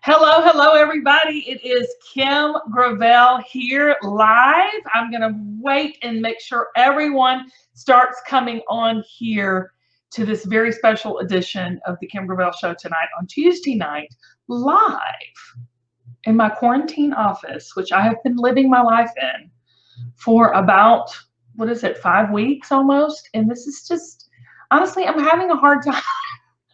Hello, hello, everybody. It is Kim Gravel here live. I'm going to wait and make sure everyone starts coming on here to this very special edition of the Kim Gravel Show tonight on Tuesday night, live in my quarantine office, which I have been living my life in for about, 5 weeks almost. And this is just, honestly, I'm having a hard time.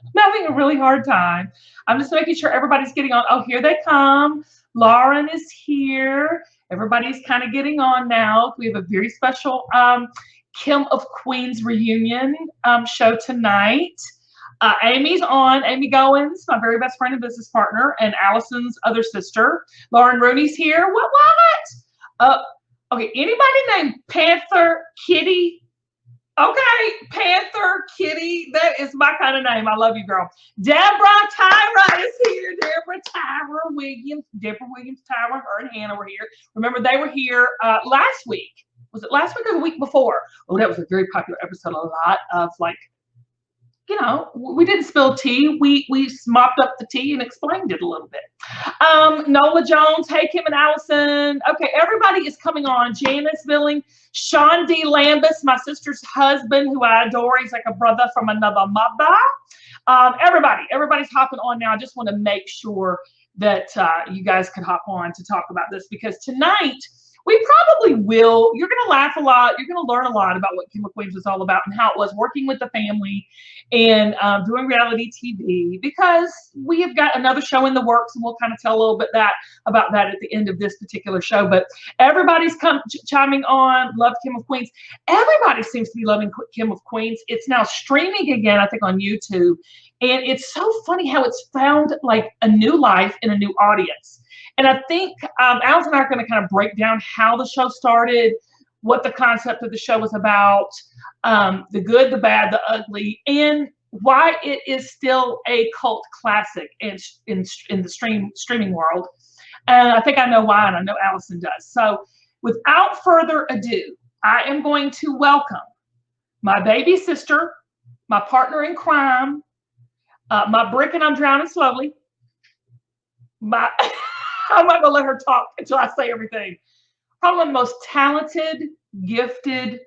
I'm having a really hard time. I'm just making sure everybody's getting on. Oh, here they come. Lauren is here. Everybody's kind of getting on now. We have a very special Kim of Queens reunion show tonight. Amy's on. Amy Goins, my very best friend and business partner, and Allisyn's other sister. Lauren Rooney's here. What? Okay, anybody named Panther Kitty? Okay, Panther Kitty, that is my kind of name. I love you, girl. Deborah Tyra is here. Deborah Williams, Tyra, her and Hannah were here. Remember, they were here last week. Was it last week or the week before? Oh, that was a very popular episode. A lot of we didn't spill tea. We mopped up the tea and explained it a little bit. Nola Jones, hey, Kim and Allisyn. Okay, everybody is coming on. Janice Billing, Sean D. Lambes, my sister's husband, who I adore. He's like a brother from another mother. Everybody's hopping on now. I just want to make sure that you guys can hop on to talk about this, because tonight we probably will. You're going to laugh a lot. You're going to learn a lot about what Kim of Queens was all about and how it was working with the family and doing reality TV, because we have got another show in the works, and we'll kind of tell a little bit about that at the end of this particular show. But everybody's chiming on. Love Kim of Queens. Everybody seems to be loving Kim of Queens. It's now streaming again, I think, on YouTube. And it's so funny how it's found like a new life and a new audience. And I think Alice and I are going to kind of break down how the show started, what the concept of the show was about, the good, the bad, the ugly, and why it is still a cult classic in the streaming world. And I think I know why, and I know Allisyn does. So without further ado, I am going to welcome my baby sister, my partner in crime, my brick and I'm drowning slowly, I'm not going to let her talk until I say everything. Probably one of the most talented, gifted,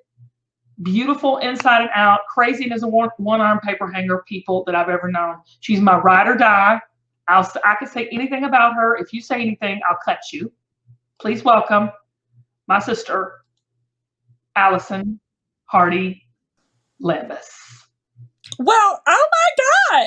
beautiful inside and out, crazy as a one-arm paper hanger people that I've ever known. She's my ride or die. I can say anything about her. If you say anything, I'll cut you. Please welcome my sister, Allisyn Hardee Lambes. Well, oh my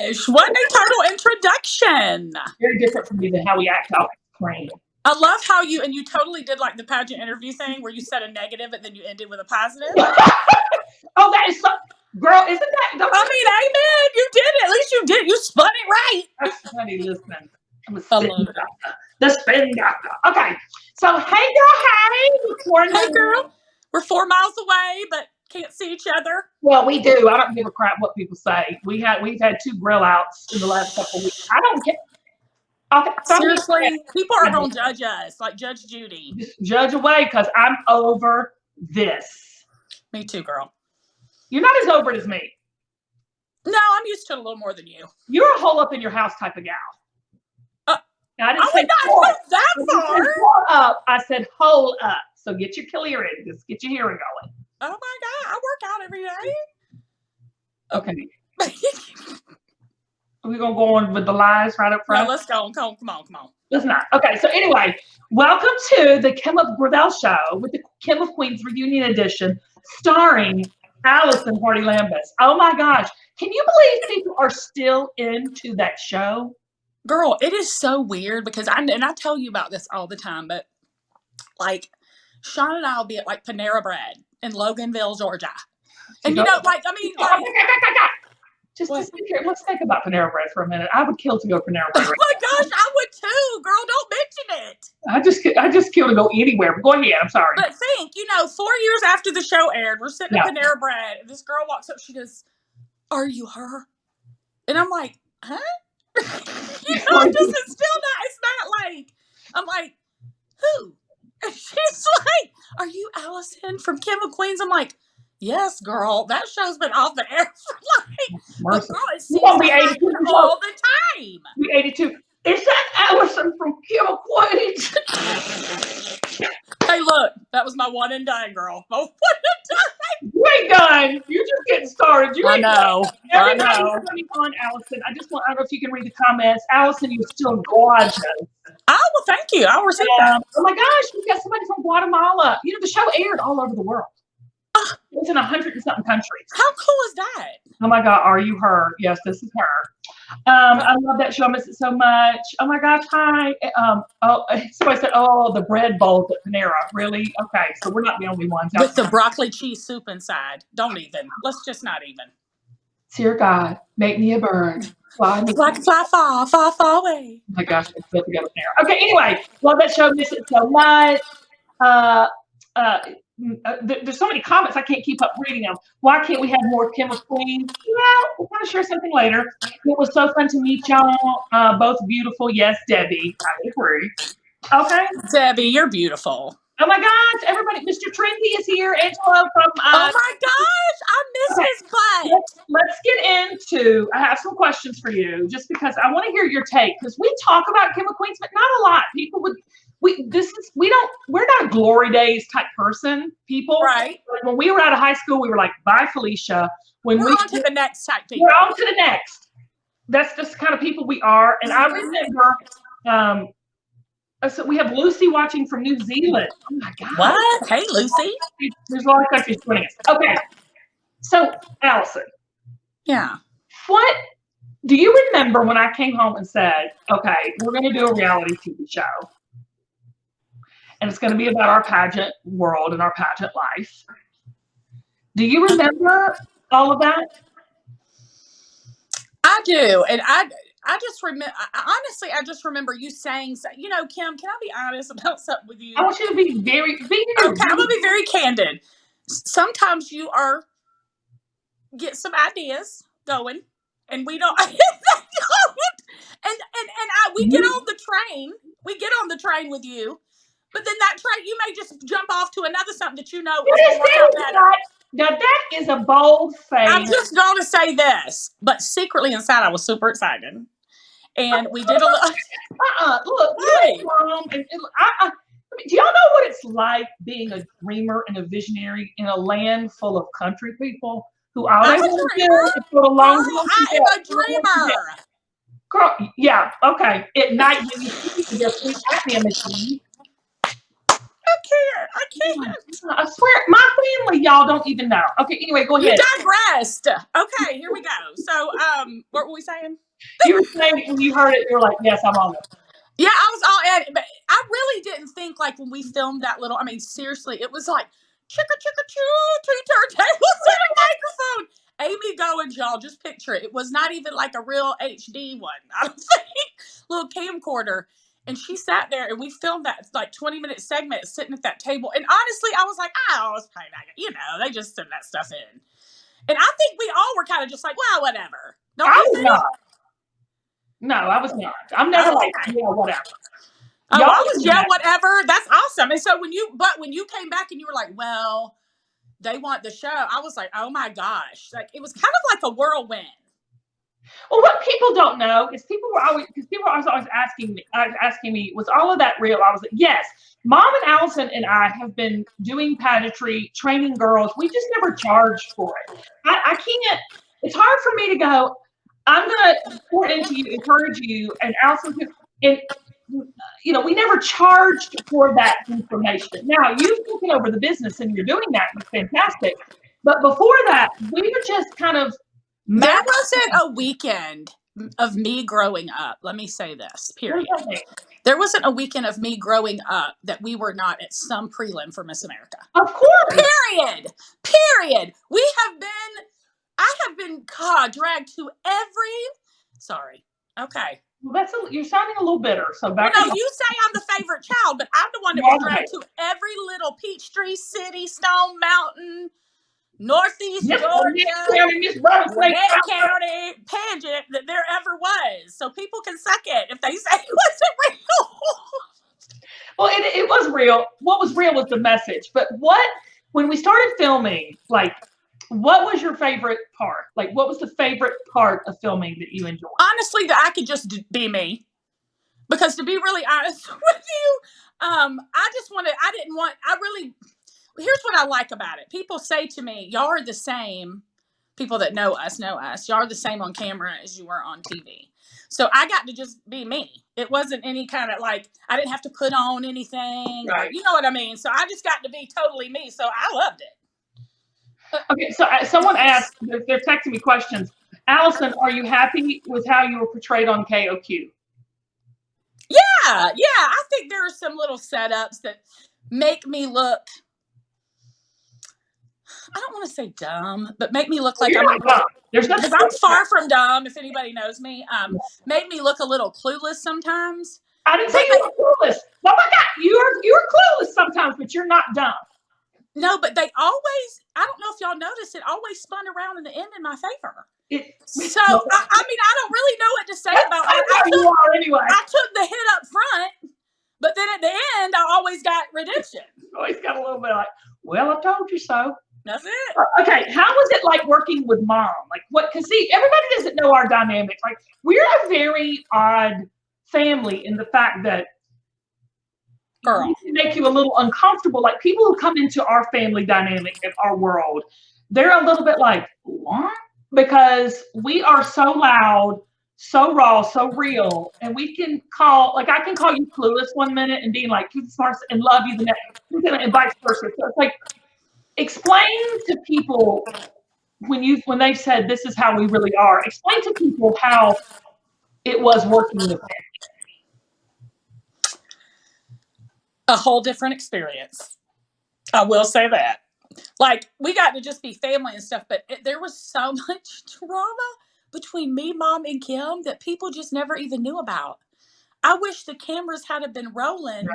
gosh, what a total introduction. Very different from me than how we act out screen. I love how you totally did like the pageant interview thing where you said a negative and then you ended with a positive. Oh, that is so, girl, isn't that? Amen. You did it. At least you did. You spun it right. That's funny, listen. I'm a spin doctor. The spin doctor. Okay. So, hey, girl, hey. Hey, girl. We're 4 miles away, but can't see each other. Well, we do. I don't give a crap what people say. We've had 2 grill outs in the last couple of weeks. I don't care. Okay, seriously, people are going to judge us, like Judge Judy. Just judge away, because I'm over this. Me too, girl. You're not as over it as me. No, I'm used to it a little more than you. You're a hole up in your house type of gal. I didn't say not that far up. I said hole up. So get your clearing. Just get your hearing going. Oh my God, I work out every day. Okay. Are we going to go on with the lies right up front? No, let's go. Come on. Let's not. Okay, so anyway, welcome to the Kim of Gravel Show with the Kim of Queens Reunion Edition, starring Allisyn Hardee Lambes. Oh my gosh. Can you believe people are still into that show? Girl, it is so weird because I tell you about this all the time, but like Sean and I will be at like Panera Bread in Loganville, Georgia. And Just here, let's think about Panera Bread for a minute. I would kill to go to Panera Bread. Oh my gosh, I would too, girl. Don't mention it. I just kill to go anywhere. But go ahead. I'm sorry. But think, 4 years after the show aired, we're sitting at Panera Bread, and this girl walks up. She goes, "Are you her?" And I'm like, "Huh?" It's not like. I'm like, "Who?" And she's like, "Are you Allisyn from Kim of Queens?" I'm like, "Yes, girl, that show's been off the air for like, girl, it seems like all the time." We 82. Is that Allisyn from KOQ. Hey, look, that was my one and done, girl. My one and done. You ain't done. You're just getting started. You ain't done. Everybody's coming on, Allisyn. I don't know if you can read the comments. Allisyn, you're still gorgeous. Oh, well, thank you. I'll receive that. Oh my gosh, we got somebody from Guatemala. The show aired all over the world. It was in 100 and something countries. How cool is that? Oh my God, are you her? Yes, this is her. I love that show. I miss it so much. Oh my gosh, hi. Somebody said, oh, the bread bowls at Panera. Really? Okay, so we're not the only ones. With the broccoli cheese soup inside. Don't even. Let's just not even. Dear God, make me a bird. Fly far away. Oh my gosh, it's good to go with Panera. Okay, anyway, love that show. Miss it so much. There's so many comments, I can't keep up reading them. Why can't we have more Kim McQueen? Well, we'll kind of share something later. It was so fun to meet y'all. Both beautiful. Yes, Debbie. I agree. Okay. Debbie, you're beautiful. Oh my gosh, everybody. Mr. Trendy is here. Angelo from. Oh my gosh, I miss his butt. Let's get into. I have some questions for you, just because I want to hear your take. Because we talk about Kim McQueen, but not a lot. People would. We're not a glory days type person, people. Right. Like when we were out of high school, we were like, bye, Felicia. When we're on to the next type people. We're on to the next. That's just the kind of people we are. And I remember, so we have Lucy watching from New Zealand. Oh my God. What? Hey, Lucy. There's a lot of countries joining us. Okay. So, Allisyn. Yeah. What do you remember when I came home and said, okay, we're going to do a reality TV show? And it's going to be about our pageant world and our pageant life. Do you remember all of that? I do. And I just remember, honestly, I just remember you saying, Kim, can I be honest about something with you? I want you to be okay, I'm going to be very candid. Sometimes you get some ideas going and we don't, we get on the train. We get on the train with you. But then that train, you may just jump off to another something that you know is going to work out better. Now that is a bold face. I'm just going to say this, but secretly inside I was super excited, and we did a little. Look, hey. Do y'all know what it's like being a dreamer and a visionary in a land full of country people who all they want to do is put a long. I am a dreamer. Girl, yeah, okay. At night when you see your sleep apnea machine. I can't. I swear, my family, y'all don't even know. Okay, anyway, go ahead. You digressed. Okay, here we go. So, what were we saying? You were saying when you heard it, you're like, yes, I'm on it. Yeah, I was all at it, but I really didn't think like when we filmed that little, seriously, it was like, chicka-chicka-choo, 2 turntables and a microphone. Amy Goins, y'all, just picture it. It was not even like a real HD one, I don't think. Little camcorder. And she sat there and we filmed that like 20-minute segment sitting at that table. And honestly, I was like, it's probably not, they just send that stuff in. And I think we all were kind of just like, well, whatever. I was not. No, I was not. I'm never whatever. Oh, I was, whatever. That's awesome. And so when you came back and you were like, well, they want the show, I was like, oh my gosh. Like, it was kind of like a whirlwind. Well, what people don't know is people were always asking me, was all of that real? I was like, yes. Mom and Allisyn and I have been doing pageantry, training girls. We just never charged for it. I can't. It's hard for me to go, I'm going to pour into you, encourage you, and Allisyn, and we never charged for that information. Now, you've taken over the business and you're doing that, and it's fantastic. But before that, we were just kind of. There wasn't a weekend of me growing up. Let me say this, period. There wasn't a weekend of me growing up that we were not at some prelim for Miss America. Of course. Period. I have been dragged to sorry. Okay. Well, you're sounding a little bitter. So you say I'm the favorite child, but I'm the one that was dragged to every little Peachtree City, Stone Mountain, Northeast Georgia, Gwinnett County pageant that there ever was. So people can suck it if they say it wasn't real. Well, it was real. What was real was the message. But when we started filming, like, what was your favorite part? Like, what was the favorite part of filming that you enjoyed? Honestly, that I could just be me. Because to be really honest with you, here's what I like about it. People say to me, y'all are the same. People that know us. Y'all are the same on camera as you were on TV. So I got to just be me. It wasn't any kind of like, I didn't have to put on anything. Right. Or, you know what I mean? So I just got to be totally me. So I loved it. Okay, so someone asked, they're texting me questions. Allisyn, are you happy with how you were portrayed on KOQ? Yeah. I think there are some little setups that make me look, I don't want to say dumb, but make me look like You're not dumb. Because I'm far from dumb, if anybody knows me. Made me look a little clueless sometimes. I didn't say you were clueless. Oh my God, you're clueless sometimes, but you're not dumb. No, but they always, I don't know if y'all noticed, it always spun around in the end in my favor. So, I mean, I don't really know what to say about it. I took the hit up front, but then at the end, I always got redemption. Always got a little bit like, well, I told you so. That's it. Okay, how was it like working with Mom? Like what? Because see, everybody doesn't know our dynamic. Like we're a very odd family in the fact that we can make you a little uncomfortable. Like people who come into our family dynamic in our world, they're a little bit like, what? Because we are so loud, so raw, so real, and we can call, like I can call you clueless one minute and be like, you're smart and love you the next, and vice versa. So it's like, explain to people when they've said this is how we really are. Explain to people how it was working with them. A whole different experience. I will say that. Like we got to just be family and stuff, but there was so much drama between me, Mom, and Kim that people just never even knew about. I wish the cameras had been rolling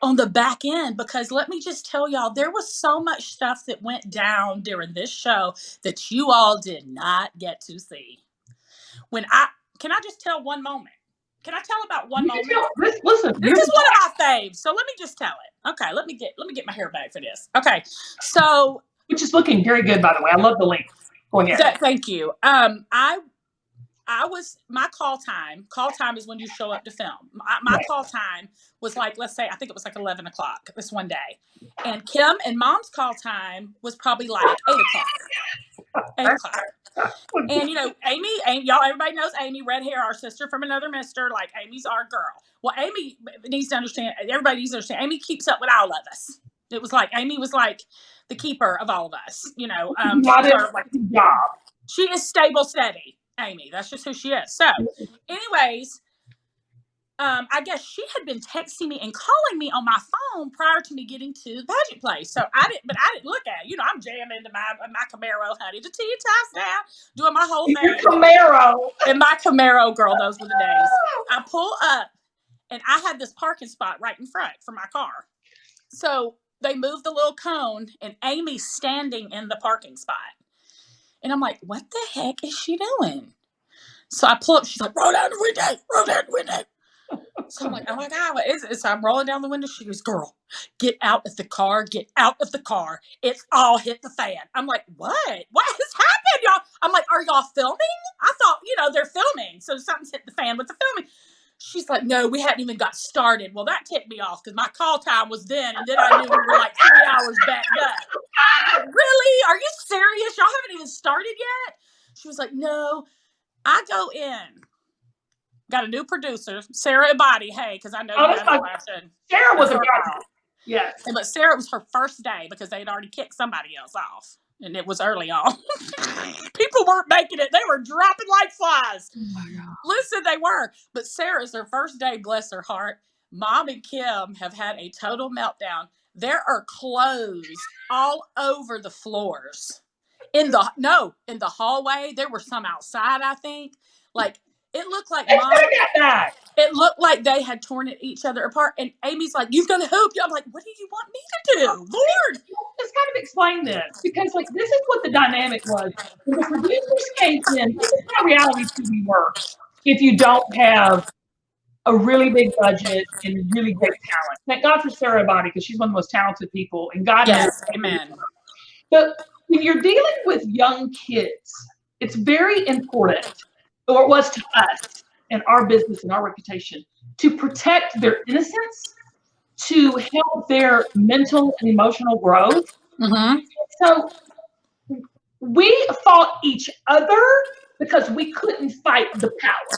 on the back end, because let me just tell y'all, there was so much stuff that went down during this show that you all did not get to see. Can I just tell one moment? Can I tell about one moment? Listen, this is one of my faves, so let me just tell it. Okay, let me get my hair back for this. Okay, so which is looking very good, by the way. I love the link. Go ahead. Thank you. I was, my call time is when you show up to film. My call time was like, let's say, I think it was like 11 o'clock this one day. And Kim and Mom's call time was probably like 8 o'clock. 8 o'clock. And you know, Amy, y'all, everybody knows Amy, red hair, our sister from another mister, like Amy's our girl. Well, Amy needs to understand, everybody needs to understand, Amy keeps up with all of us. It was like, Amy was like the keeper of all of us, you know. She is stable, steady. Amy, that's just who she is. So anyways, I guess she had been texting me and calling me on my phone prior to me getting to the pageant place. So I didn't look at it. You know, I'm jamming into my Camaro, honey, the tea ties down, doing my whole thing. Your Camaro. And my Camaro, girl, those were the days. I pull up and I had this parking spot right in front for my car. So they moved the little cone and Amy's standing in the parking spot. And I'm like, what the heck is she doing? So I pull up, she's like, roll down the window. So I'm like, oh my God, what is it? So I'm rolling down the window. She goes, girl, get out of the car. It's all hit the fan. I'm like, what? What has happened, y'all? I'm like, are y'all filming? I thought, you know, they're filming. So something's hit the fan with the filming. She's like, no, we hadn't even got started. Well, that ticked me off because my call time was then. And then I knew we were like 3 hours backed up. Like, really? Are you serious? Y'all haven't even started yet? She was like, no. I go in. Got a new producer, Sarah Hardee. Hey, because I know you have a question. Sarah was a girl. Yes. But Sarah, it was her first day because they had already kicked somebody else off. And it was early on. People weren't making it. They were dropping like flies. Oh my God. Listen, they were. But Sarah's her first day, bless her heart. Mom and Kim have had a total meltdown. There are clothes all over the floors. In the hallway. There were some outside, I think. Like, it looked like Mom. It looked like they had torn each other apart. And Amy's like, you've got to help you. I'm like, what do you want me to do? Lord. Let's kind of explain this, because like this is what the dynamic was. When the producers came in, this is how reality TV works. If you don't have a really big budget and really great talent. Thank God for Sarah Hardee, because she's one of the most talented people. And God knows. Amen. But when you're dealing with young kids, it's very important, or it was to us and our business and our reputation, to protect their innocence, to help their mental and emotional growth. Mm-hmm. So we fought each other because we couldn't fight the power.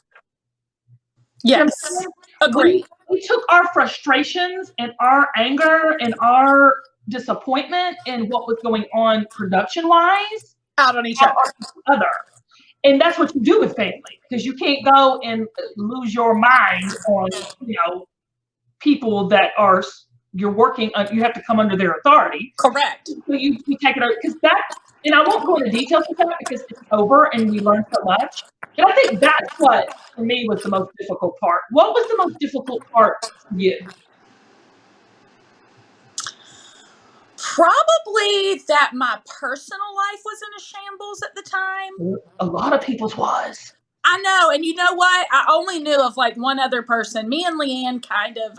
Yes. Agree. We took our frustrations and our anger and our disappointment and what was going on production-wise out on each other. And that's what you do with family, because you can't go and lose your mind on, people that are you're working on, you have to come under their authority. Correct. So you take it over, because that, and I won't go into details with that because it's over and we learned so much. But I think that's what, for me, was the most difficult part. What was the most difficult part for you? Probably that my personal life was in a shambles at the time. A lot of people's was. I know, and you know what? I only knew of like one other person. Me and Leanne kind of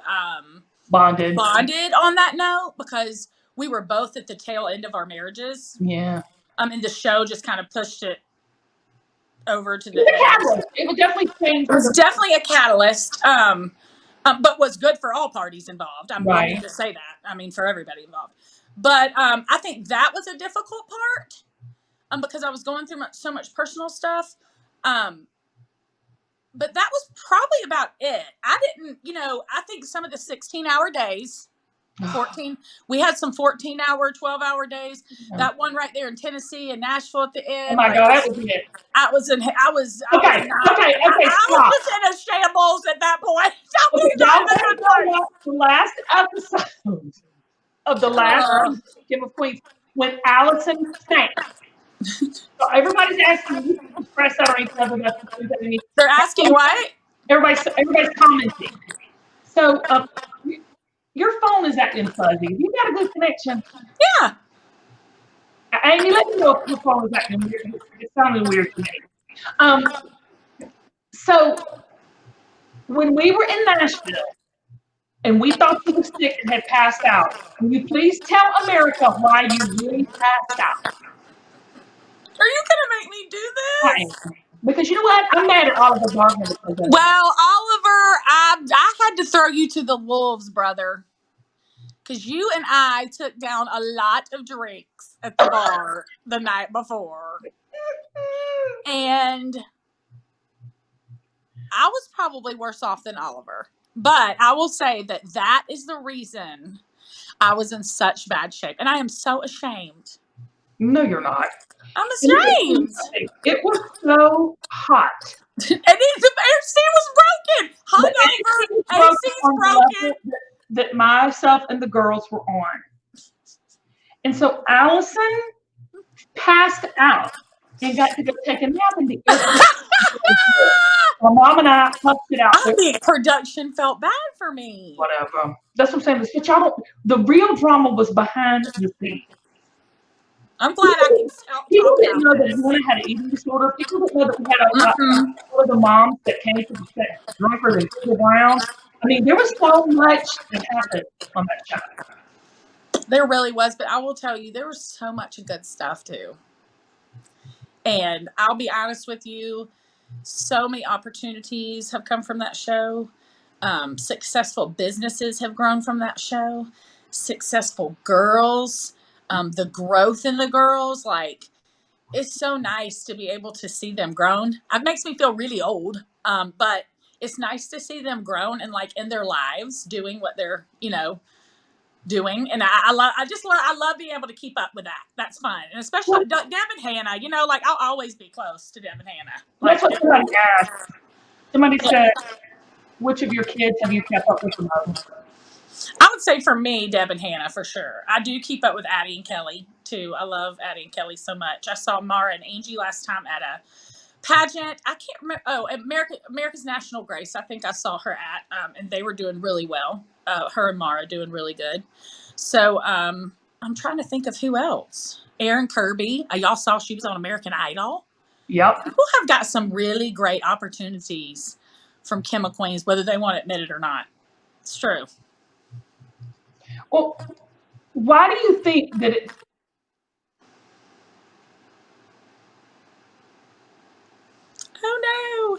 bonded on that note because we were both at the tail end of our marriages. Yeah. And the show just kind of pushed it over to the edge. It would definitely change. It was definitely a catalyst, but was good for all parties involved. I'm going to say that. I mean, for everybody involved. But I think that was a difficult part because I was going through so much personal stuff. But that was probably about it. I didn't, I think some of the 16-hour days, 14, we had some 14-hour, 12-hour days. Yeah. That one right there in Tennessee and Nashville at the end. Oh my God, that was it. I was in a shambles at that point. The last episode of the last Game of Queens when Allisyn sank. So everybody's asking you to press that or anything other than they're asking what? Everybody's commenting. So your phone is acting fuzzy. You got a good connection. Yeah. Amy, let me know if your phone is acting weird. It sounded weird to me. So when we were in Nashville and we thought you were sick and had passed out, can you please tell America why you really passed out? Are you going to make me do this? Because you know what? I'm mad at Oliver Gardner. Well, Oliver, I had to throw you to the wolves, brother. Because you and I took down a lot of drinks at the bar the night before. And I was probably worse off than Oliver. But I will say that is the reason I was in such bad shape. And I am so ashamed. No, you're not. I'm ashamed. It was so hot. And the AC was broken. Hungover. AC's broken. That myself and the girls were on. And so Allisyn passed out and got to go take a nap in the airport. My mom and I huffed it out. I think production felt bad for me. Whatever. That's what I'm saying. But y'all don't, the real drama was behind the scenes. I'm glad I can talk People didn't know that Hannah had an eating disorder. People didn't know that we had all the moms that came to the set drunker than Peter Brown. I mean, there was so much that happened on that show. There really was, but I will tell you, there was so much good stuff too. And I'll be honest with you, so many opportunities have come from that show. Successful businesses have grown from that show. Successful girls. The growth in the girls, like, it's so nice to be able to see them grown. It makes me feel really old, but it's nice to see them grown and like in their lives doing what they're, doing. And I love being able to keep up with that. That's fun. And especially Deb and Hannah, I'll always be close to Deb and Hannah. That's what somebody asked. Somebody said, which of your kids have you kept up with the most? I would say for me, Deb and Hannah, for sure. I do keep up with Addie and Kelly, too. I love Addie and Kelly so much. I saw Mara and Angie last time at a pageant. I can't remember. Oh, America's National Grace. I think I saw her at, and they were doing really well. Her and Mara doing really good. So I'm trying to think of who else. Erin Kirby. Y'all saw she was on American Idol. Yep. People have got some really great opportunities from Kim Queens, whether they want to admit it or not. It's true. Well, why do you think that it? Oh no!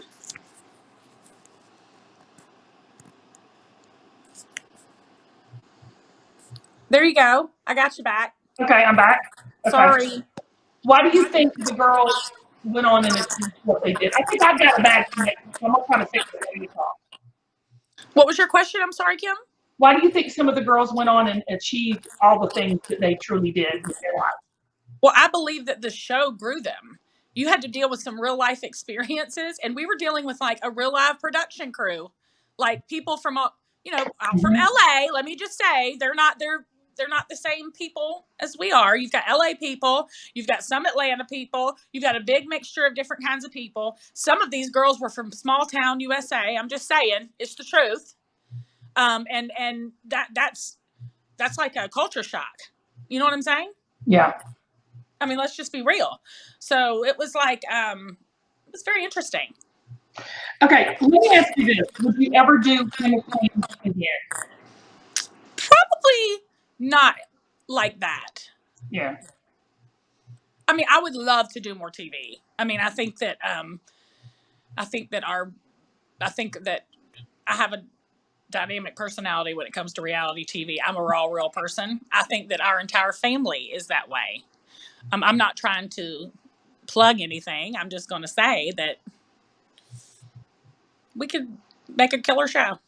There you go. I got you back. Okay, I'm back. Okay. Sorry. Why do you think the girls went on and achieved what they did? I think I've got a bad connection, so I'm going to try to fix it when you talk. What was your question? I'm sorry, Kim. Why do you think some of the girls went on and achieved all the things that they truly did with their lives? Well, I believe that the show grew them. You had to deal with some real life experiences, and we were dealing with like a real live production crew, like people from out from LA. Let me just say, they're not the same people as we are. You've got LA people, you've got some Atlanta people, you've got a big mixture of different kinds of people. Some of these girls were from small town USA. I'm just saying, it's the truth. And that's like a culture shock. You know what I'm saying? Yeah. I mean, let's just be real. So it was like, it was very interesting. Okay, let me ask you this. Would you ever do Queen again? Probably not like that. Yeah. I mean, I would love to do more TV. I mean, I think that I have a dynamic personality when it comes to reality TV. I'm a raw, real person. I think that our entire family is that way. I'm not trying to plug anything. I'm just going to say that we could make a killer show.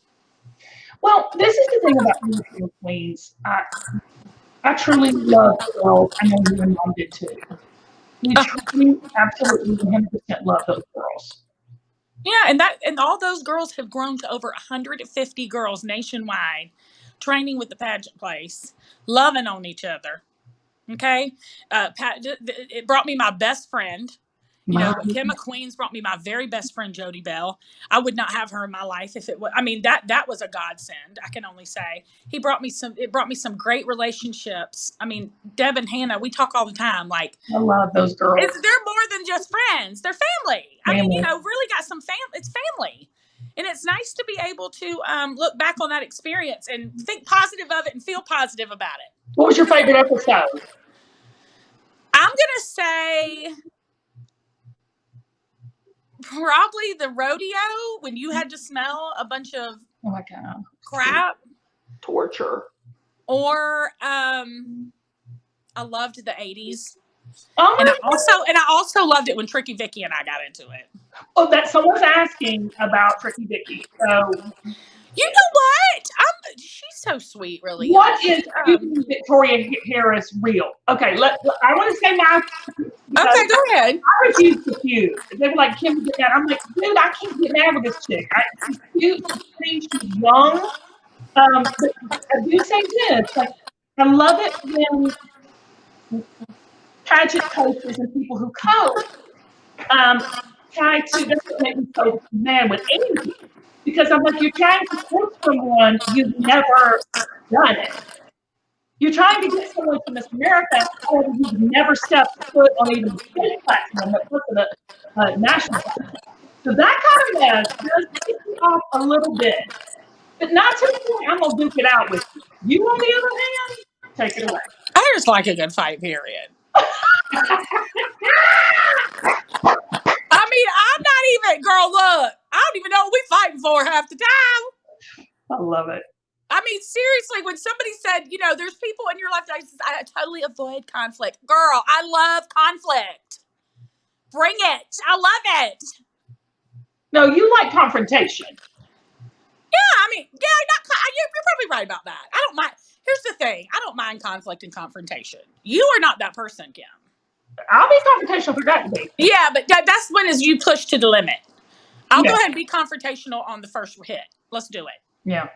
Well, this is the thing about King Queens. I truly love the girls. I know you and Mom did too. We truly, absolutely, 100% love those girls. Yeah, and all those girls have grown to over 150 girls nationwide, training with the pageant place, loving on each other. Okay, it brought me my best friend. You know, Kim McQueen's brought me my very best friend, Jody Bell. I would not have her in my life if it was. I mean, that was a godsend. I can only say it brought me some great relationships. I mean, Deb and Hannah, we talk all the time. Like, I love those girls. They're more than just friends. They're family. I mean, really got some it's family. And it's nice to be able to look back on that experience and think positive of it and feel positive about it. What was your favorite episode? I'm going to say probably the rodeo, when you had to smell a bunch of crap. Torture. Or I loved the 80s. Oh, and I also loved it when Tricky Vicky and I got into it. Oh, that someone's asking about Tricky Vicky. So you know what? She's so sweet, really. What is Victoria Harris real? Okay, I want to say my. Okay, go ahead. I refuse to feud. They were like, Kim, get mad. I'm like, dude, I can't get mad with this chick. She's cute, she's pretty, she's young. But I do say this, like, I love it when pageant coaches and people who coach try to, that's what makes me so mad with anything. Because I'm like, you're trying to coach someone you've never done it. You're trying to get someone to Miss America who's never stepped foot on even the state platform, but look at the national platform. So that kind of mess does piss me off a little bit. But not to the point I'm going to duke it out with you. You, on the other hand, take it away. I just like a good fight, period. I mean, I'm not even, girl, look, I don't even know what we're fighting for half the time. I love it. I mean, seriously, when somebody said, you know, there's people in your life that I totally avoid conflict. Girl, I love conflict. Bring it. I love it. No, you like confrontation. Yeah, I mean, yeah, you're probably right about that. I don't mind. Here's the thing. I don't mind conflict and confrontation. You are not that person, Kim. I'll be confrontational for that to be. Yeah, but that's when is you push to the limit. I'll go ahead and be confrontational on the first hit. Let's do it. Yeah.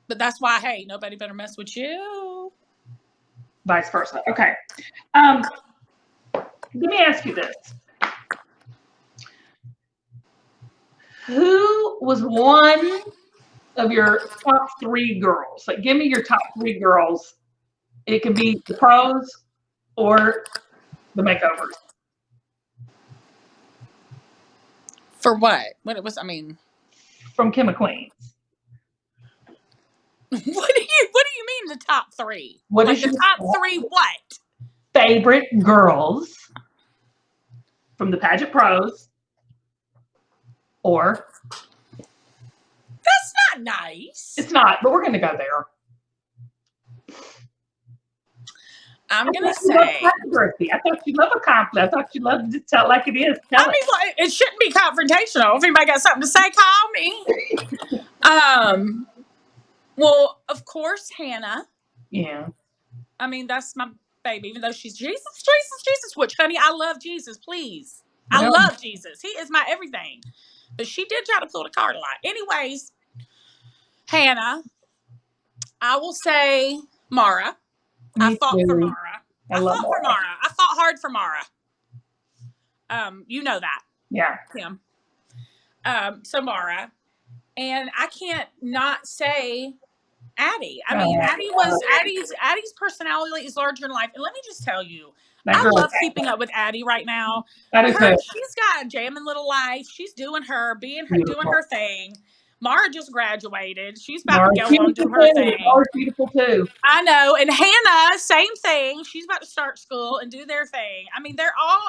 But that's why, hey, nobody better mess with you. Vice versa. Okay. Let me ask you this. Who was one of your top 3 girls? Like, give me your top 3 girls. It can be the pros or the makeovers. For what? What it was? I mean, from Kim McQueen. What do you mean the top 3? What like is the your top 3 what? Favorite girls from the pageant pros, or that's not nice. It's not, but we're going to go there. I'm going to I thought you loved say, controversy. I thought you loved a conflict. I thought you loved to just tell it like it is. Tell I mean, well, it shouldn't be confrontational. If anybody got something to say, call me. Well, of course, Hannah. Yeah. I mean, that's my baby, even though she's Jesus, Jesus, Jesus, which, honey, I love Jesus, please. I love Jesus. He is my everything. But she did try to pull the card a lot. Anyways, Hannah, I will say Mara. I fought for Mara. I fought for Mara. I fought hard for Mara. You know that. Yeah. Kim. So Mara. And I can't not say Addie. I mean, Addie's personality is larger than life. And let me just tell you, I love keeping up with Addie right now. She's got a jamming little life. She's doing her thing. Mara just graduated. She's about to go on do her thing. Mara's beautiful too. I know. And Hannah, same thing. She's about to start school and do their thing. I mean, they're all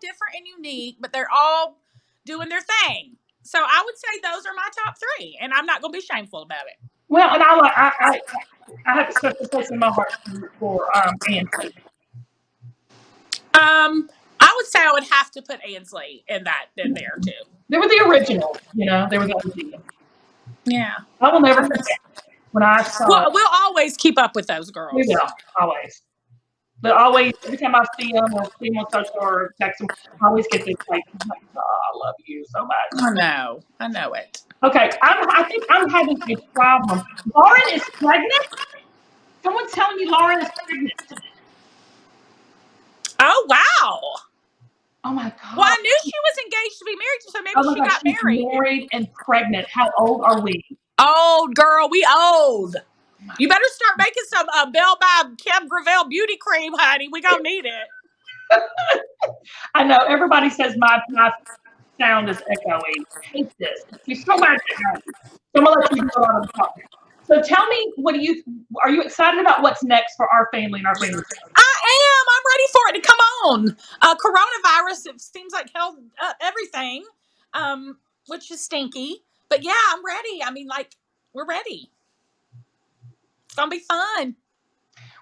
different and unique, but they're all doing their thing. So I would say those are my top three, and I'm not going to be shameful about it. Well, and I have a special place in my heart for Ansley. I would say I would have to put Ansley in there too. They were the originals, you know. They were the originals. Yeah, I will never forget when I saw. We'll always keep up with those girls. We will always. But always, every time I see them or see them on social or text them, I always get this like, oh, I love you so much. I know it. Okay, I think I'm having a problem. Lauren is pregnant? Someone's telling me Lauren is pregnant. Oh, wow. Oh, my God. Well, I knew she was engaged to be married, so maybe she got married. Married and pregnant. How old are we? Old, girl. We old. You better start making some Belle by Kim Gravel beauty cream, honey. We gonna need it. I know. Everybody says my sound is echoey. I hate this. She's so mad at me. So I'm gonna let you go on and talk. So tell me, are you excited about what's next for our family and our family? I am. I'm ready for it to come on. Coronavirus, it seems like held up everything, which is stinky. But yeah, I'm ready. I mean, like, we're ready. It's going to be fun.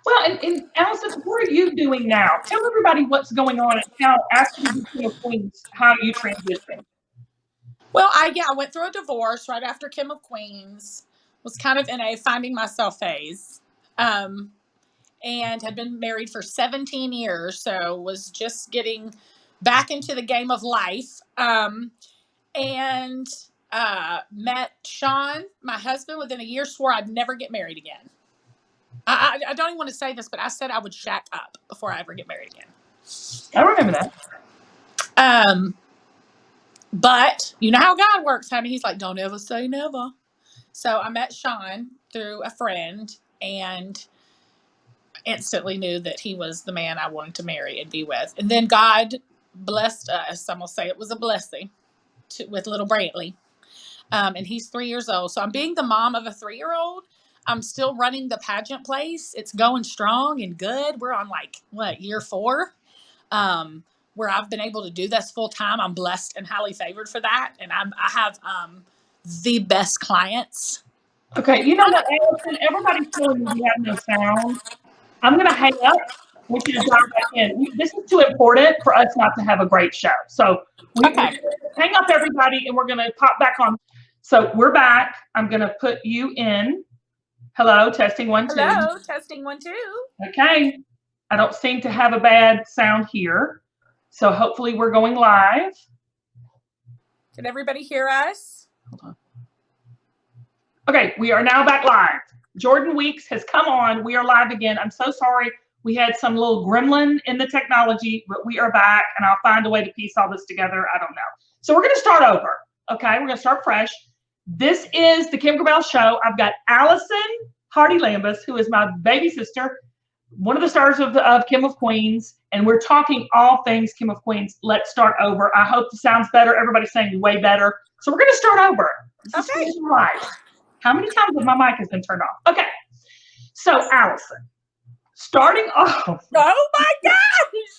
Well, and Allisyn, what are you doing now? Tell everybody what's going on and how, after you became a queen, how you transitioned. Well, I went through a divorce right after Kim of Queens. Was kind of in a finding myself phase. And had been married for 17 years. So was just getting back into the game of life. And met Sean, my husband, within a year, swore I'd never get married again. I don't even want to say this, but I said I would shack up before I ever get married again. I remember that. But you know how God works, honey. He's like, don't ever say never. So I met Sean through a friend and instantly knew that he was the man I wanted to marry and be with. And then God blessed us. I'm going to say it was a blessing with little Brantley. And he's 3 years old. So I'm being the mom of a 3-year-old. I'm still running the pageant place. It's going strong and good. We're on year 4, where I've been able to do this full time. I'm blessed and highly favored for that. And I have the best clients. Okay, you know what, Allisyn? Everybody's telling me we have no sound. I'm going to hang up. I want you to dive back in. This is too important for us not to have a great show. So hang up, everybody, and we're going to pop back on. So we're back. I'm going to put you in. Hello, testing 1 2. Hello, testing 1 2. Okay. I don't seem to have a bad sound here. So hopefully we're going live. Can everybody hear us? Hold on. Okay, we are now back live. Jordan Weeks has come on. We are live again. I'm so sorry. We had some little gremlin in the technology, but we are back, and I'll find a way to piece all this together. I don't know. So we're going to start over. Okay, we're going to start fresh. This is the Kim Gravel Show. I've got Allisyn Hardee Lambes, who is my baby sister, one of the stars of Kim of Queens, and we're talking all things Kim of Queens. Let's start over. I hope it sounds better. Everybody's saying way better. So we're going to start over. This is live. How many times have my mic has been turned off? Okay. So, Allisyn, starting off. Oh, my gosh.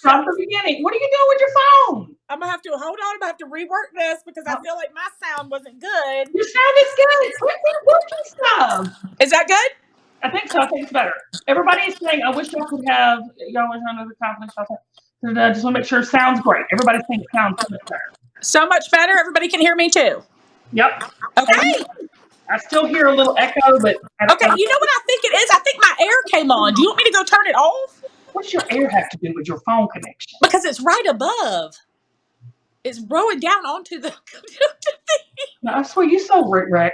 From the beginning. What are you doing with your phone? I'm going to have to, hold on. I'm going to have to rework this because I feel like my sound wasn't good. Your sound is good. What's the working stuff? Is that good? I think so. I think it's better. Everybody is saying, I wish y'all could have, y'all wish another confidence. I just want to make sure it sounds great. Everybody's saying it sounds so much better. So much better. Everybody can hear me too. Yep. Okay. I still hear a little echo, but I don't Okay, know. you know what I think it is? I think my air came on. Do you want me to go turn it off? What's your air have to do with your phone connection? Because it's right above. It's rolling down onto the computer thing. No, I swear, you so wreck.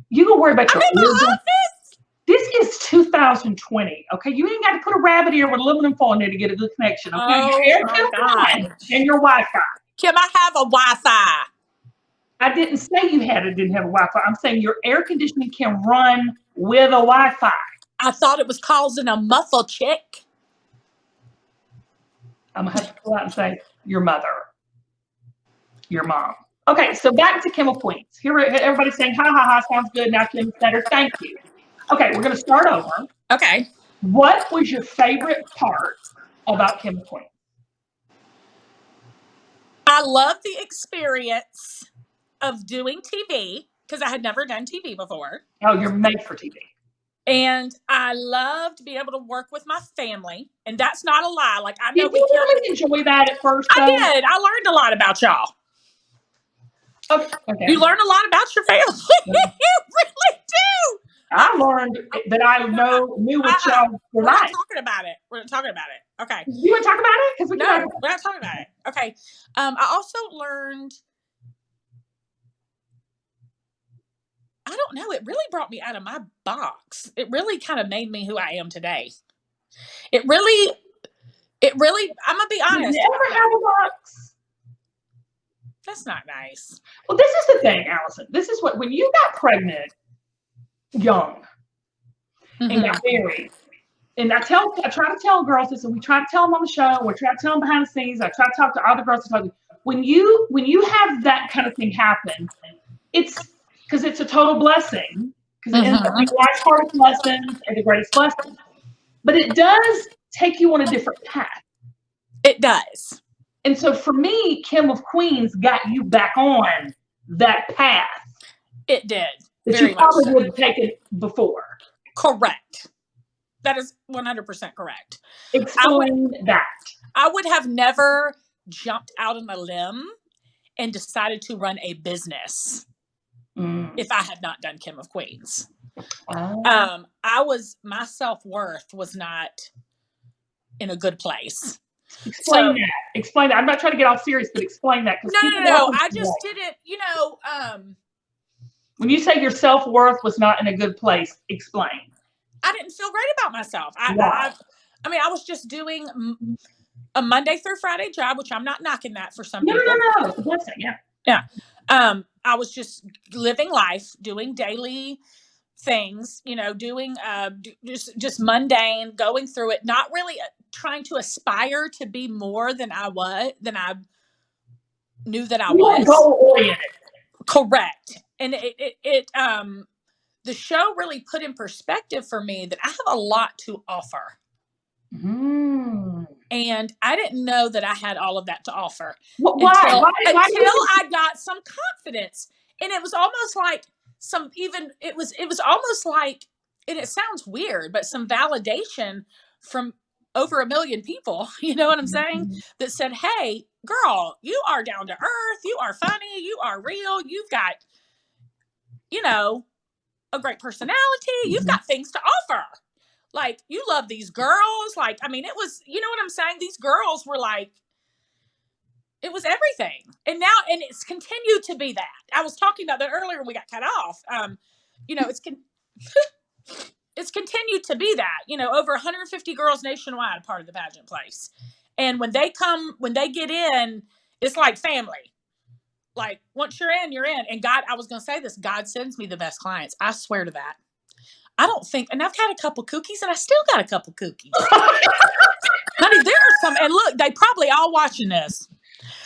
You gonna worry about your I'm in my eardrum. office. This is 2020, okay? You ain't got to put a rabbit ear with aluminum foil in there to get a good connection, okay? Oh, Your air my still God. fine, and your Wi-Fi. Kim, I have a Wi-Fi. I didn't say you didn't have a Wi-Fi. I'm saying your air conditioning can run with a Wi-Fi. I thought it was causing a muffle chick. I'm gonna have to pull out and say your mother, your mom. Okay, so back to Kim of Queens. Here, everybody's saying, ha, ha, ha, sounds good. Now Kim's better. Thank you. Okay, we're going to start over. Okay. What was your favorite part about Kim of Queens? I love the experience of doing TV because I had never done TV before. Oh, you're made for TV. And I loved being able to work with my family. And that's not a lie. Like, I know Did you really enjoy that at first, though? I did. I learned a lot about y'all. Okay. You learn a lot about your family. You really do. I learned that I knew what y'all were like. We're not talking about it. We're not talking about it. Okay. You want to talk about it? Because No, we're not talking about it. Okay. I also learned, I don't know, it really brought me out of my box. It really kind of made me who I am today. It really, I'm going to be honest. You never have a box? That's not nice. Well, this is the thing, Allisyn. This is what, when you got pregnant young and got married, and I try to tell girls this, and we try to tell them on the show, we try to tell them behind the scenes, I try to talk to other girls, when you have that kind of thing happen, it's because it's a total blessing, because it ends up being life's hardest lessons and the greatest blessings. But it does take you on a different path. It does. And so for me, Kim of Queens got you back on that path. It did. That you probably would have taken before. Correct. That is 100% correct. Explain that. I would have never jumped out on a limb and decided to run a business if I had not done Kim of Queens. My self-worth was not in a good place. Explain that. I'm not trying to get all serious, but explain that. No. I just didn't, when you say your self-worth was not in a good place, explain. I didn't feel great about myself. I was just doing a Monday through Friday job, which I'm not knocking that for some people. No. It's a blessing, yeah. Yeah. I was just living life, doing daily things, doing just mundane, going through it, not really trying to aspire to be more than I knew that I was. Goal-oriented. Correct. And the show really put in perspective for me that I have a lot to offer. And I didn't know that I had all of that to offer until I got some confidence. And it was almost like it was almost like, and it sounds weird, but some validation from over 1 million people, you know what I'm saying? That said, hey, girl, you are down to earth. You are funny. You are real. You've got, a great personality. You've got things to offer. Like, you love these girls. Like, it was, you know what I'm saying? These girls were like, it was everything. And it's continued to be that. I was talking about that earlier when we got cut off. It's continued to be that, over 150 girls nationwide, part of the pageant place. And when they get in, it's like family. Like, once you're in, you're in. And God, I was going to say this, God sends me the best clients. I swear to that. I don't think, and I've had a couple cookies, and I still got a couple cookies. Honey, there are some, and look, they probably all watching this.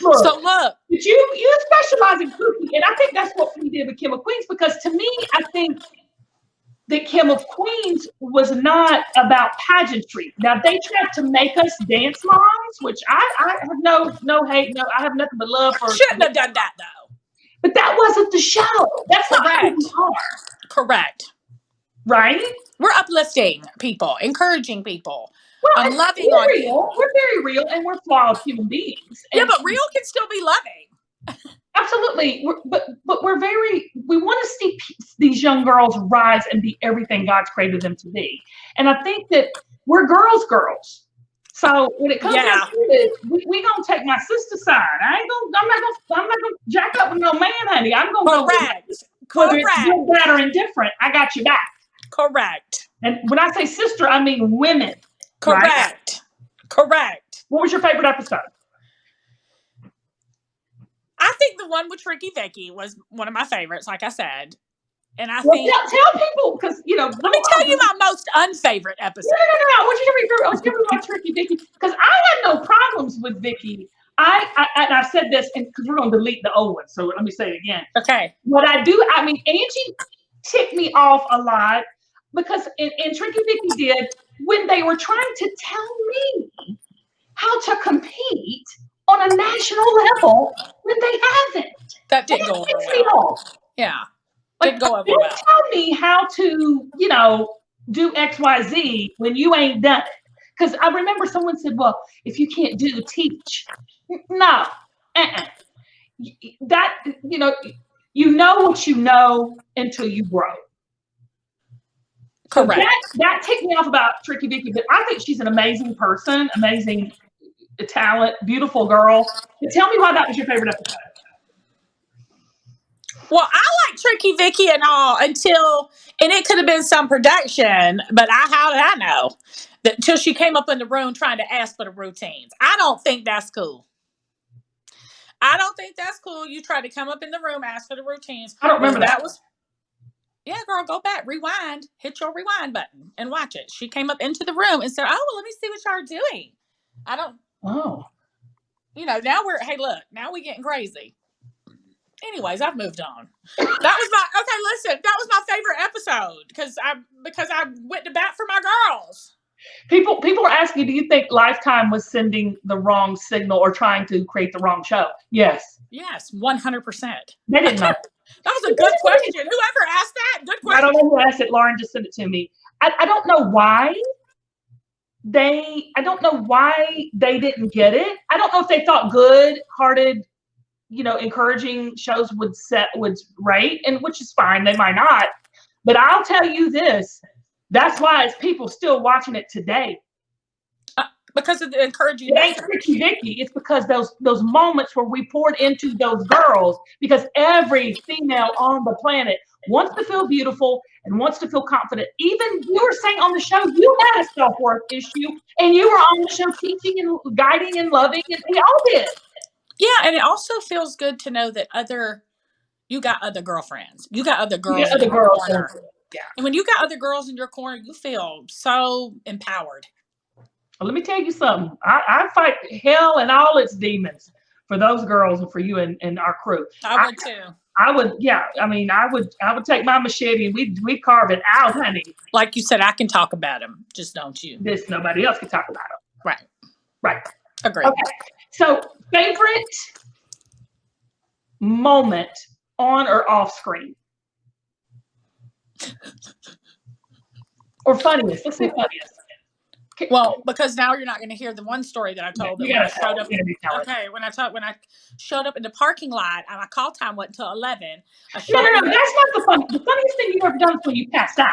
Look, so look. But you specialize in cookies, and I think that's what we did with Kim of Queens, because to me, I think that Kim of Queens was not about pageantry. Now, they tried to make us dance moms, which I have no hate, I have nothing but love for. Shouldn't have done that, though. But that wasn't the show. That's not who we are. Correct. Right? We're uplifting people, encouraging people. Well, I'm loving on people. We're very real, and we're flawed human beings. Yeah, And but real can still be loving. absolutely, but we're very. We want to see these young girls rise and be everything God's created them to be. And I think that we're girls. So when it comes down to it, we gonna take my sister's side. I'm not gonna jack up with no man, honey. I'm gonna go with whether it's good, bad, or indifferent. I got you back. Correct. And when I say sister, I mean women. Correct. Right? Correct. What was your favorite episode? I think the one with Tricky Vicky was one of my favorites, like I said. And I think tell people, because let me tell you my most unfavorite episode. No. I want you to tell me about Tricky Vicky, because I had no problems with Vicky. I've said this, and because we're going to delete the old one, so let me say it again. Okay. What I do, Angie ticked me off a lot, because and Tricky Vicky did, when they were trying to tell me how to compete on a national level when they haven't. That didn't go over well. Yeah. Didn't go over well. Tell me how to, do XYZ when you ain't done it. Because I remember someone said, well, if you can't do, teach. No. That, you know what you know until you grow. Correct. So that ticked me off about Tricky Vicky, but I think she's an amazing person, amazing talent, beautiful girl. But tell me why that was your favorite episode. Well, I like Tricky Vicky and all and it could have been some production, but how did I know? Until she came up in the room trying to ask for the routines. I don't think that's cool. You try to come up in the room, ask for the routines. I don't remember that. Yeah, girl, go back, rewind, hit your rewind button and watch it. She came up into the room and said, oh, well, let me see what y'all are doing. Now we're getting crazy. Anyways, I've moved on. That was my favorite episode because I went to bat for my girls. People are asking, do you think Lifetime was sending the wrong signal or trying to create the wrong show? Yes. Yes, 100%. They didn't know. That was a good question. Whoever asked that, good question. I don't know who asked it. Lauren just sent it to me. I don't know why they didn't get it. I don't know if they thought good-hearted, encouraging shows would rate, and which is fine. They might not. But I'll tell you this. That's why it's people still watching it today. Because of the encouraging. It ain't Tricky Vicky. It's because those moments where we poured into those girls, because every female on the planet wants to feel beautiful and wants to feel confident. Even you were saying on the show, you had a self-worth issue, and you were on the show teaching and guiding and loving, and we all did. Yeah, and it also feels good to know that you got other girlfriends. You got other girls in your corner. Yeah. And when you got other girls in your corner, you feel so empowered. Well, let me tell you something. I fight hell and all its demons for those girls and for you and our crew. I would too. I would, yeah. I would take my machete and we'd carve it out, honey. Like you said, I can talk about them. Just don't you. Nobody else can talk about them. Right. Agree. Okay. So, favorite moment on or off screen? Or funniest. Let's say funniest. Well, because now you're not going to hear the one story that I told when I showed up. Okay, when I showed up in the parking lot, and my call time went until 11. No, that's not the funniest. The funniest thing you've ever done is when you passed out.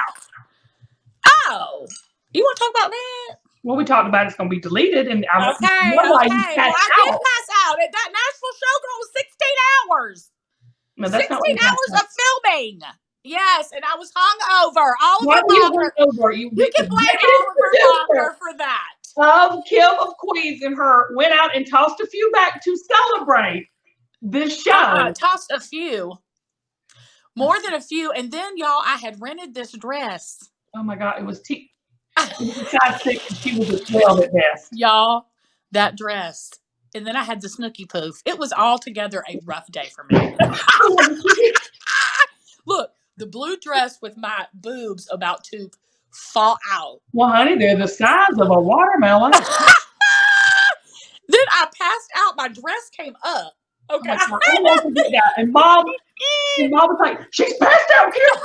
Oh, you want to talk about that? Well, we talked about it's going to be deleted, and I did pass out. That Nashville show was 16 hours. No, 16 hours of filming. Yes, and I was hungover. You can blame Oliver for that. Kim of Queens and her went out and tossed a few back to celebrate this show. Tossed a few. More than a few. And then, y'all, I had rented this dress. Oh, my God. It was a size 6 and she was a 12 at best. Y'all, that dress. And then I had the Snooki poof. It was altogether a rough day for me. Look. The blue dress with my boobs about to fall out. Well, honey, they're the size of a watermelon. Then I passed out. My dress came up. Okay. And Mom was like, she's passed out, Kim.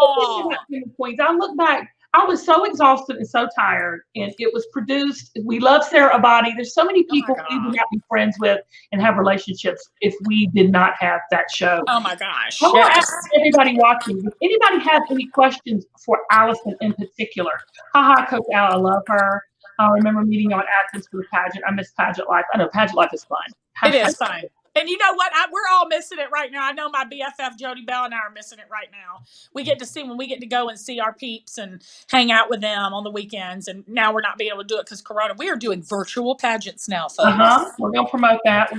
Oh, Queens. I look back. I was so exhausted and so tired, and it was produced. We love Sarah Abadi. There's so many oh my people we would God. not be friends with and have relationships if we did not have that show. Oh my gosh. I want to Yes. ask everybody watching, does anybody have any questions for Allisyn in particular? Haha, Coach Al, I love her. I remember meeting you on Athens for the pageant. I miss pageant life. I know pageant life is fun. It is fun. And you know what? We're all missing it right now. I know my BFF Jody Bell and I are missing it right now. We get to see when we get to go and see our peeps and hang out with them on the weekends. And now we're not being able to do it because Corona. We are doing virtual pageants now, folks. We're gonna promote that.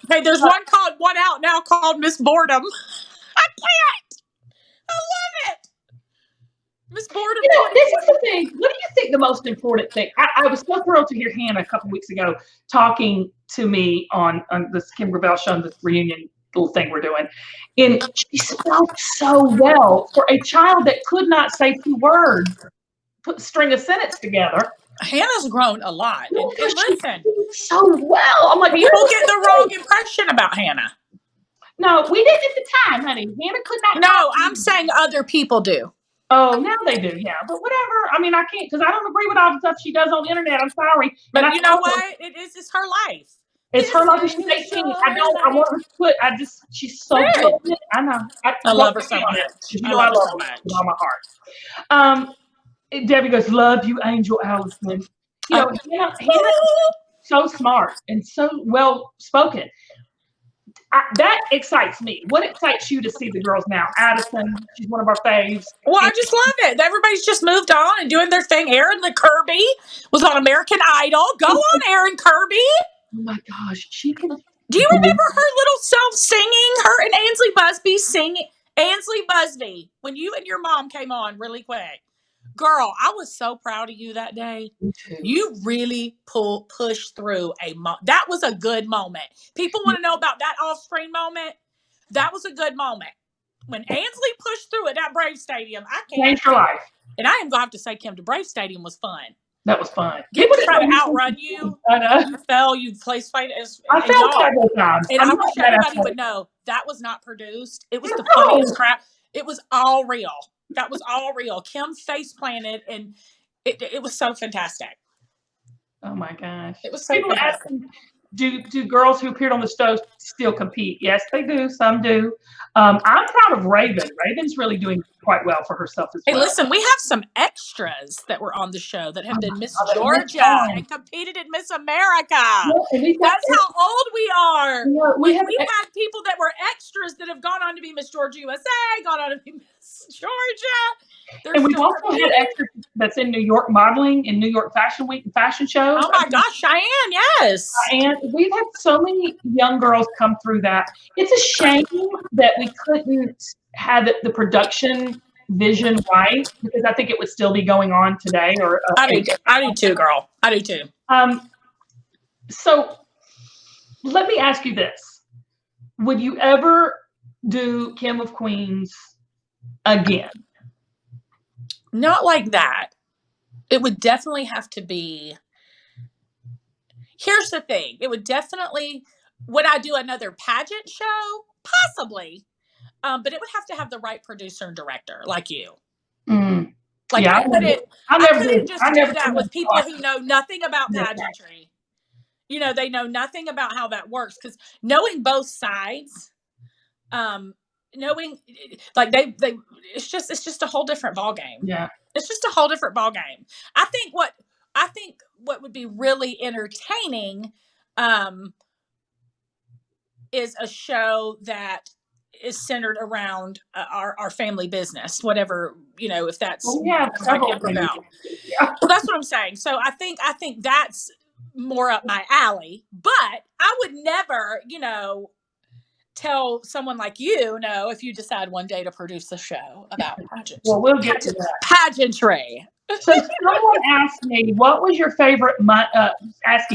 Hey, there's one out now called Miss Boredom. I can't. I love it. Miss Boredom. This is the thing. What do you think the most important thing? I was so thrilled to hear Hannah a couple weeks ago talking to me on this Kim Gravel show, this reunion little thing we're doing. And she spoke so well for a child that could not say 2 words, string a sentence together. Hannah's grown a lot. And listen. So well. I'm like, people get the wrong impression about Hannah. No, we didn't at the time, honey. Hannah could not. No, I'm saying other people do. Oh, now they do, yeah. But whatever. I mean, I can't, because I don't agree with all the stuff she does on the internet. I'm sorry. But you know what? It's her life. It's her life. She's 18. I want her to put, she's so good. I know. I love her so much. I love her so much. With all my heart. Debbie goes, love you, Angel Allisyn. Hannah so smart and so well spoken. That excites me. What excites you to see the girls now? Addison, she's one of our faves. Well, I just love it. Everybody's just moved on and doing their thing. Erin Kirby was on American Idol. Go on, Erin Kirby. Oh my gosh, she can. Do you remember her little self singing? Her and Ansley Busby singing. Ansley Busby, when you and your mom came on really quick. Girl, I was so proud of you that day. You really pushed through that was a good moment. People want to know about that off-screen moment. That was a good moment. When Ansley pushed through at that Brave Stadium, I can't. Changed her life. And I am going to have to say, Kim, the Brave Stadium was fun. That was fun. People try to outrun you. I know. You fell. You place fight. I fell several times. And I wish everybody would know that was not produced. It was the funniest crap. It was all real. That was all real. Kim face planted, and it was so fantastic. Oh my gosh! It was so people asking, do girls who appeared on the show still compete? Yes, they do. Some do. I'm proud of Raven. Raven's really doing quite well for herself as well. Hey, listen, we have some extras that were on the show that have been Miss Georgia and competed in Miss America. That's how old we are. Yeah, we've had people that were extras that have gone on to be Miss Georgia USA, gone on to be Miss Georgia. And we've also had extras that's in New York modeling, in New York Fashion Week and fashion shows. Oh my gosh, Cheyenne, yes. And we've had so many young girls come through that. It's a shame that we couldn't have the production vision right, because I think it would still be going on today. I do too, girl. I do too. So let me ask you this. Would you ever do Kim of Queens again? Not like that. It would definitely have to be. Here's the thing. It would definitely. Would I do another pageant show? Possibly. But it would have to have the right producer and director, like you. Like yeah, I couldn't just do that with people who know nothing about pageantry. You know, they know nothing about how that works, because knowing both sides, knowing like they it's just a whole different ball game. Yeah, it's just a whole different ball game. I think what would be really entertaining is a show that is centered around our family business, whatever, you know, if that's about. Yeah. Well, that's what I'm saying. So I think that's more up my alley, but I would never, you know, tell someone like you, no, if you decide one day to produce a show about pageantry. Well, we'll get to that. Pageantry. So someone asked me, what was your favorite, ask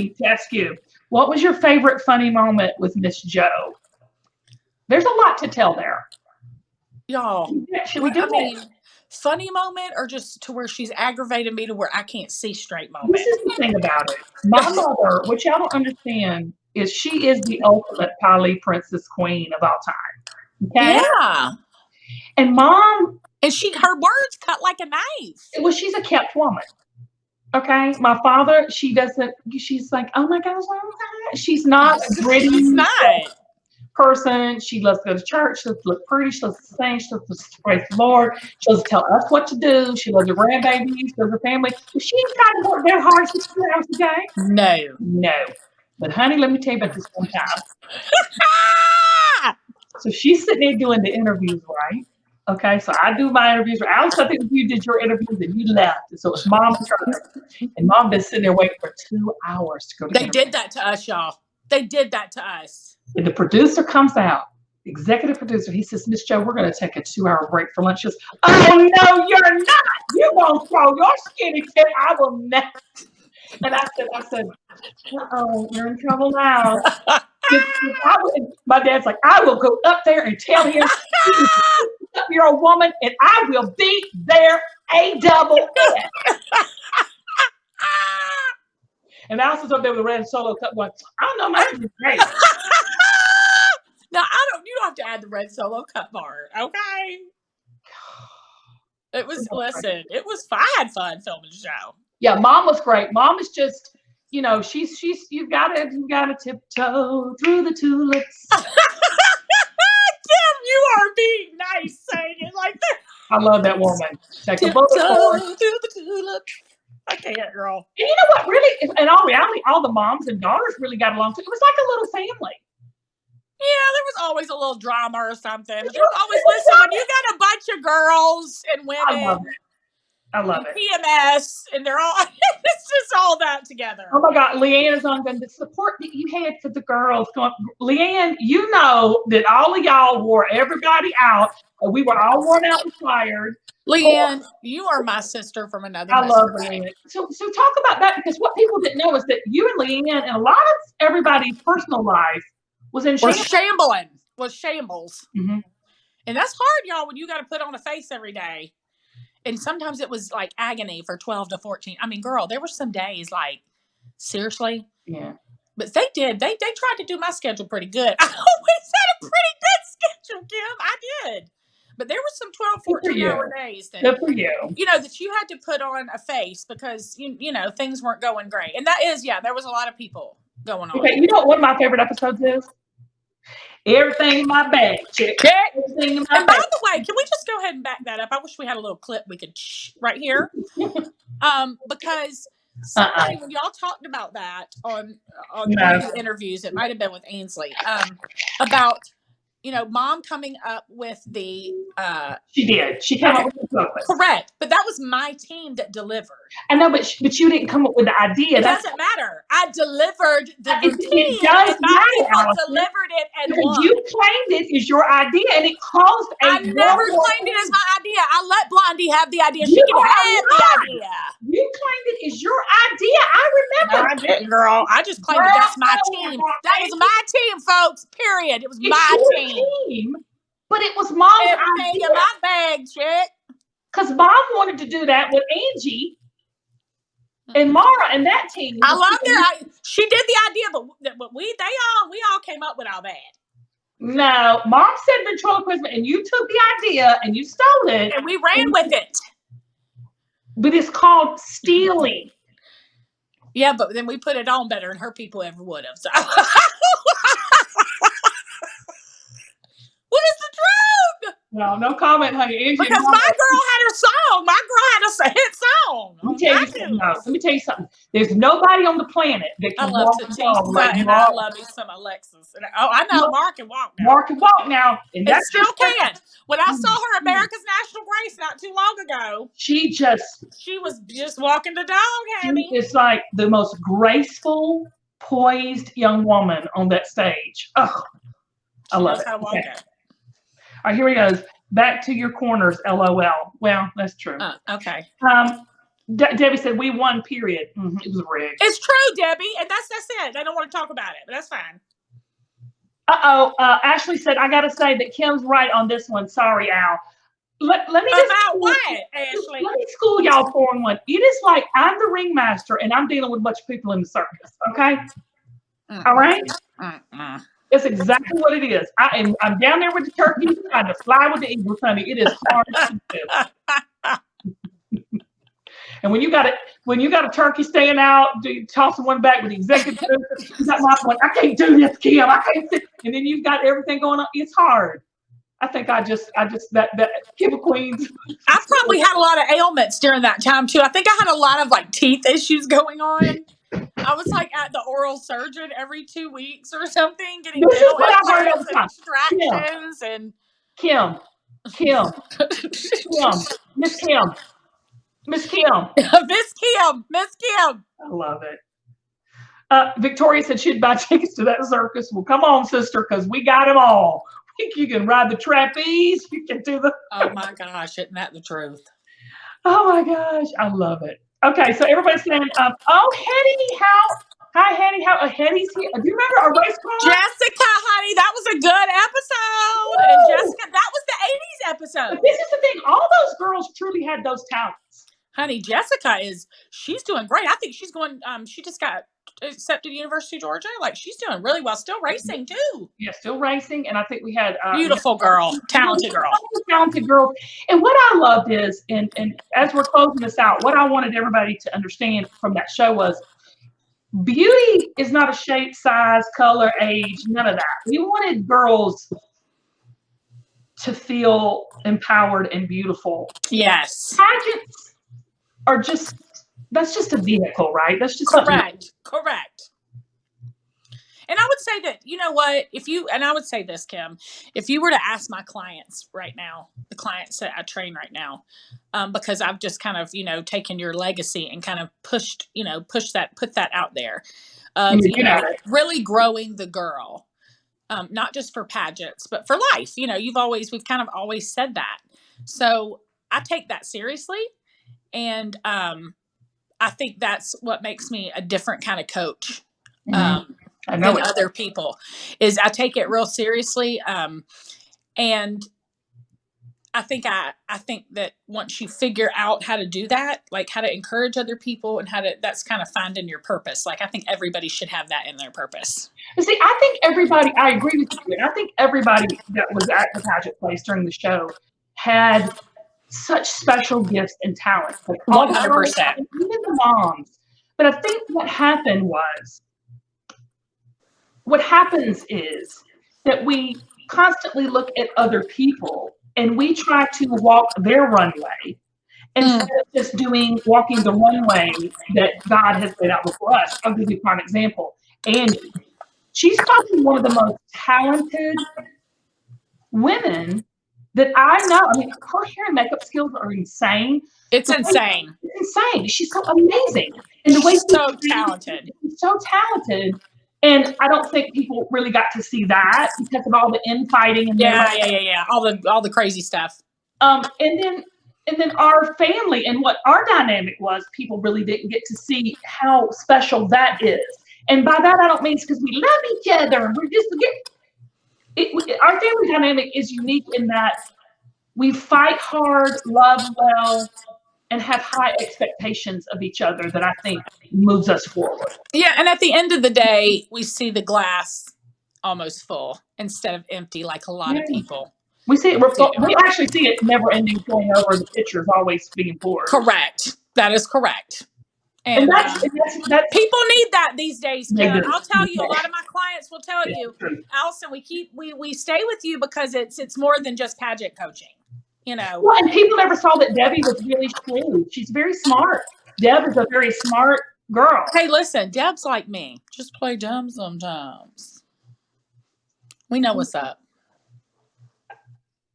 you, what was your favorite funny moment with Miss Jo? There's a lot to tell there. Y'all, should we do it? Funny moment, or just to where she's aggravated me to where I can't see straight moment? This is the thing about it. My mother, which y'all don't understand, she is the ultimate Pali princess queen of all time. Okay? Yeah. And Mom, and her words cut like a knife. well, she's a kept woman. Okay, my father, she doesn't. She's like, oh my gosh, she's not a gritty. She's not. Person. She loves to go to church. She loves to look pretty. She loves to sing. She loves to praise the Lord. She loves to tell us what to do. She loves her grandbabies. She loves her family. But she ain't trying to work that hard 16 hours a day. No. But honey, let me tell you about this one time. So she's sitting there doing the interviews, right? Okay, so I do my interviews. Alice, I think you did your interviews and you left. And so it's Mom's turn. And Mom been sitting there waiting for 2 hours to go to They did that to us, y'all. They did that to us. And the producer comes out, executive producer. He says, Miss Jo, we're going to take a 2-hour break for lunch. She goes, oh, no, you're not. You're going to throw your skinny tip. I will not. And I said, uh-oh, you're in trouble now. My dad's like, I will go up there and tell him you're a woman and I will be there A-double-S. And Alice was up there with a red solo cup going, I don't know, mine is great. No, you don't have to add the red solo cup part, okay? It was, listen, it was fun filming the show. Yeah, Mom was great. Mom is just, you know, she's you gotta tiptoe through the tulips. Kim, you are being nice saying it like that. I love that woman. Tiptoe through the tulips. I can't, girl. And you know what? Really, in all reality, all the moms and daughters really got along too. It was like a little family. Yeah, there was always a little drama or something. There was always, listen, when you got a bunch of girls and women. I love it. PMS, and they're all, it's just all that together. Oh my God, Leanne is on the support that you had for the girls. Leanne, you know that all of y'all wore everybody out. We were all worn out and tired. Leanne, you are my sister from another. I love Leanne. So talk about that, because what people didn't know is that you and Leanne and a lot of everybody's personal life was in shambles. Mm-hmm. And that's hard, y'all, when you got to put on a face every day. And sometimes it was like agony for 12 to 14. I mean, girl, there were some days like, seriously. Yeah. But they did. They tried to do my schedule pretty good. I always had a pretty good schedule, Kim. I did. But there were some 12, 14-hour days that, good for you. You know, that you had to put on a face because, you know, things weren't going great. And that is, yeah, there was a lot of people going on. Okay, you know what one of my favorite episodes is? Everything in my bag, chick. Everything in my bag. By the way, can we just go ahead and back that up? I wish we had a little clip we could right here. Because somebody, when y'all talked about that on the interviews, it might have been with Ainsley, about, you know, Mom coming up with the she did. She came up with the purpose. Correct. But that was my team that delivered. I know, but you didn't come up with the idea. It doesn't matter. I delivered the routine. It does and my people delivered it and won. You claimed it as your idea, and it caused I never claimed it as my idea. I let Blondie have the idea. She can have the idea. You claimed it as your idea. I remember. No, I didn't, girl. I just claimed that that's my team. That was my team, folks. Period. It was my team. But it was Mom's idea. In my bag, chick. Because Mom wanted to do that with Angie and Mara and that team. I love their. She did the idea, but we all came up with our bad. No, Mom said ventriloquism, and you took the idea and you stole it, and we ran with it. But it's called stealing. Yeah, but then we put it on better than her people ever would have. So. What is the truth? No comment, honey. Because my girl had her song. My girl had a hit song. Let me tell you something. There's nobody on the planet that can walk the song like and I love me some Alexis. And I know Mark can walk now. Mark can walk now. And still can. When I saw her America's National Grace not too long ago, she was just walking the dog, honey. It's like the most graceful, poised young woman on that stage. Oh, I love it. Okay. All right, here he goes. Back to your corners, LOL. Well, that's true. Okay. Debbie said, we won, period. Mm-hmm. It was rigged. It's true, Debbie. And that's it. They don't want to talk about it, but that's fine. Ashley said, I got to say that Kim's right on this one. Sorry, Al. Let me just about what, Ashley? Let me school y'all for one. It is like I'm the ringmaster and I'm dealing with a bunch of people in the circus. Okay? All right? It's exactly what it is. I'm down there with the turkeys trying to fly with the eagles, honey. It is hard to do. And when you got a turkey staying out, tossing one back with the executive producer, you got mom going, I can't do this, Kim. I can't sit. And then you've got everything going on. It's hard. I think that Kim of Queens. I probably had a lot of ailments during that time too. I think I had a lot of like teeth issues going on. I was like at the oral surgeon every 2 weeks or something, getting dental implants and extractions and Kim, Miss Kim. Miss Kim. I love it. Victoria said she'd buy tickets to that circus. Well, come on, sister, because we got them all. You can ride the trapeze. You can do the. Oh my gosh, isn't that the truth? Oh my gosh, I love it. Okay, so everybody's saying, oh, Hetty, hi, Hetty, Hetty's here. Do you remember our race car? Jessica, honey, that was a good episode. Woo! And Jessica, that was the 80s episode. But this is the thing. All those girls truly had those talents. Honey, Jessica she's doing great. I think she's going, she just got accepted to University of Georgia. Like, she's doing really well. Still racing, too. Yeah, still racing. And I think we had... beautiful girl. Talented girl. Talented girl. And what I loved is, and as we're closing this out, what I wanted everybody to understand from that show was beauty is not a shape, size, color, age, none of that. We wanted girls to feel empowered and beautiful. Yes. Pageants are that's just a vehicle, right? That's just correct. And I would say that, you know what, and I would say this, Kim, if you were to ask my clients right now, the clients that I train right now, because I've just kind of, taken your legacy and kind of put that out there, really growing the girl, not just for pageants, but for life. We've kind of always said that. So I take that seriously. And I think that's what makes me a different kind of coach. Than other people, is I take it real seriously. And I think that once you figure out how to do that, like how to encourage other people and that's kind of finding your purpose. Like, I think everybody should have that in their purpose. See, I agree with you. And I think everybody that was at the pageant place during the show had such special gifts and talents. Like 100%. Even the moms. But I think what happens is that we constantly look at other people and we try to walk their runway instead of just walking the runway that God has laid out before us. I'll give you a prime example. Angie, she's probably one of the most talented women that I know. I mean, her hair and makeup skills are insane. It's insane. It's insane. She's so amazing. And the way she's so talented. She's so talented. And I don't think people really got to see that because of all the infighting and all the crazy stuff. And then our family and what our dynamic was, people really didn't get to see how special that is. And by that I don't mean it's because we love each other and we're just our family dynamic is unique in that we fight hard, love well, and have high expectations of each other that I think moves us forward. Yeah, and at the end of the day, we see the glass almost full instead of empty like a lot of people. We see it. We actually see it never ending, going over. The pitcher is always being poured. Correct. That is correct. And that's people need that these days. I'll tell you, a lot of my clients will tell you, Allisyn, we stay with you because it's more than just pageant coaching. Well, and people never saw that Debbie was really shrewd. She's very smart. Deb is a very smart girl. Hey, listen, Deb's like me. Just play dumb sometimes. We know what's up.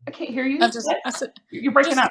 I can't hear you. I said, you're breaking up.